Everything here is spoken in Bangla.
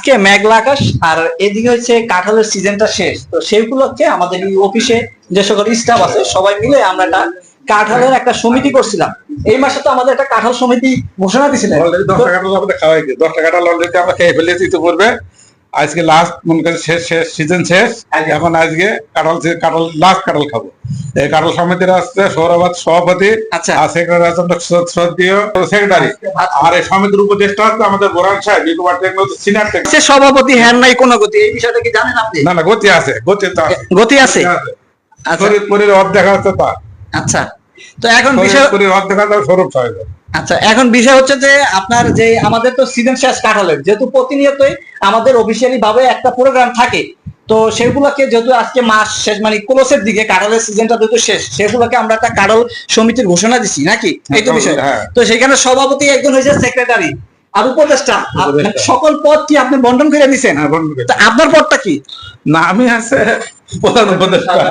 আজকে মেঘলা আকাশ, আর এদিকে হচ্ছে কাঁঠালের সিজনটা শেষ, তো সেই উপলক্ষে আমাদের এই অফিসে যে সকল স্টাফ আছে সবাই মিলে আমরা একটা কাঁঠালের একটা সমিতি করছিলাম। এই মাসে তো আমাদের একটা কাঁঠাল সমিতি ঘোষণা দিছিলেন। অলরেডি 10টা কাঁঠাল আমাদের খাওয়াই গেছে, 10টা কাঁঠাল অলরেডি আমরা খেয়ে ফেলেছি ইতিপূর্বে। আজকে লাস্ট মনে করেন শেষ সিজন শেষ। এখন আজকে কাঁঠাল লাস্ট কাঁঠাল খাবো। এই কাঁঠাল সমিতির আসছে সৌরভাত সভাপতি, আচ্ছা। আর সেক্রেটারি আছেন শ্রদ্ধেয় সেক্রেটারি, আর এই সমিতির উপদেষ্টা হচ্ছে আমাদের বোরান সাহেব, ইকুবার টেকনোলজি সিনিয়র টেকনোলজি। সে সভাপতি হ্যান নাই কোন গতি, এই বিষয়টা কি জানেন আপনি? না না, গতি আছে, গতি তো আছে, গতি আছে। আচ্ছা শরীর অর্ধেক আছে তা। আচ্ছা, তো এখন বিষয় অর্ধেক আছে সৌরভ সাহেব। আচ্ছা, এখন বিষয় হচ্ছে যে আপনার যে আমাদের তো সিজন শেষ কাঁঠালের, যেহেতু প্রতিনিয়তই আমাদের অফিসিয়ালি ভাবে একটা প্রোগ্রাম থাকে, তো সেগুলোকে যেহেতু আজকে মাস শেষ মানে ক্লোজের দিকে কাঁঠালের সিজনটা যেহেতু শেষ, সেগুলোকে আমরা একটা কাঁঠাল সমিতির ঘোষণা দিছি নাকি, এই তো বিষয়। তো সেখানে সভাপতি একজন হয়েছে সেক্রেটারি আর উপদেষ্টা, সকল পদ কি আপনি বন্টন করে দিচ্ছেন? আপনার পদটা কি? না, আমি আছে প্রধান উপদেষ্টা।